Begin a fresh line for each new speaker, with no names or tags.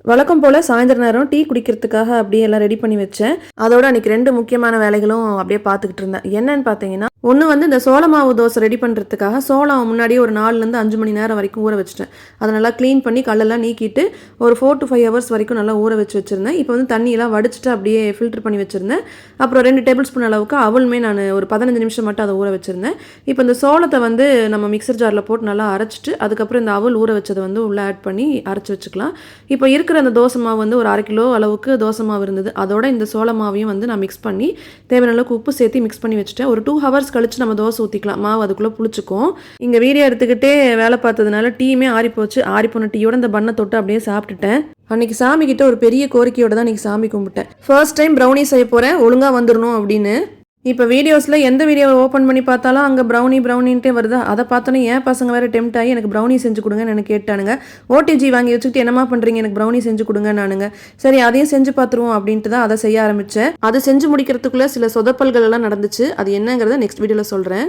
வழக்கம் போல் சாயந்தர நேரம் டீ குடிக்கிறதுக்காக அப்படியே எல்லாம் ரெடி பண்ணி வச்சேன். அதோட அன்றைக்கி 2 முக்கியமான வேலைகளும் அப்படியே பார்த்துக்கிட்டு இருந்தேன். என்னன்னு பார்த்தீங்கன்னா, ஒன்று வந்து இந்த சோள மாவு தோசை ரெடி பண்ணுறதுக்காக சோளம் முன்னாடியே ஒரு 4லேருந்து 5 மணி நேரம் வரைக்கும் ஊற வச்சுட்டேன். அதை நல்லா க்ளீன் பண்ணி கல்லெல்லாம் நீக்கிட்டு ஒரு 4 to 5 ஹவர்ஸ் வரைக்கும் நல்லா ஊற வச்சுருந்தேன். இப்போ வந்து தண்ணியெல்லாம் வடிச்சிட்டு அப்படியே ஃபில்டர் பண்ணி வச்சுருந்தேன். அப்புறம் 2 டேபிள் ஸ்பூன் அளவுக்கு அவளுமே நான் ஒரு 15 நிமிஷம் மட்டும் அதை ஊற வச்சுருந்தேன். இப்போ இந்த சோளத்தை வந்து நம்ம மிக்சர் ஜாரில் போட்டு நல்லா அரைச்சிட்டு அதுக்கப்புறம் இந்த அவல் ஊற வச்சதை வந்து உள்ளே ஆட் பண்ணி அரைச்சி வச்சுக்கலாம். இப்போ இருக்கிற அந்த தோசை மாவு வந்து ஒரு 1/2 கிலோ அளவுக்கு தோசை மாவு இருந்தது. அதோட இந்த சோள மாவையும் வந்து நான் மிக்ஸ் பண்ணி தேவையான அளவுக்கு உப்பு சேர்த்து மிக்ஸ் பண்ணி வச்சுட்டேன். ஒரு 2 ஹவர்ஸ் கழிச்சு நம்ம தோசை ஊற்றிக்கலாம். மாவு அதுக்குள்ளே புளிச்சுக்கும். இங்கே வீடியோ எடுத்துக்கிட்டே வேலை பார்த்ததுனால டீயுமே ஆறிப்போச்சு. ஆறிப்போன டீயோட இந்த பண்ணை தொட்டு அப்படியே சாப்பிட்டுட்டேன். அன்றைக்கி சாமி கிட்ட ஒரு பெரிய கோரிக்கையோட தான் இன்றைக்கி சாமி கும்பிட்டேன். ஃபர்ஸ்ட் டைம் ப்ரௌனி செய்ய போகிறேன், ஒழுங்காக வந்துடணும் அப்படின்னு. இப்போ வீடியோஸில் எந்த வீடியோவை ஓப்பன் பண்ணி பார்த்தாலும் அங்கே ப்ரௌனின்ட்டே வருது. அதை பார்த்தோன்னே என் பசங்க வேறு டெம்ட் ஆகி எனக்கு ப்ரௌனி செஞ்சு கொடுங்கன்னு எனக்கு கேட்டானுங்க. ஓடிஜி வாங்கி வச்சுக்கிட்டு என்னமா பண்ணுறீங்க, எனக்கு ப்ரௌனி செஞ்சு கொடுங்க நானுங்க. சரி அதையும் செஞ்சு பார்த்துருவோம் அப்படின்ட்டு தான் அதை செய்ய ஆரம்பித்தேன். அதை செஞ்சு முடிக்கிறதுக்குள்ளே சில சொதப்பல்கள் எல்லாம் நடந்துச்சு. அது என்னங்கிறத நெக்ஸ்ட் வீடியோவில் சொல்கிறேன்.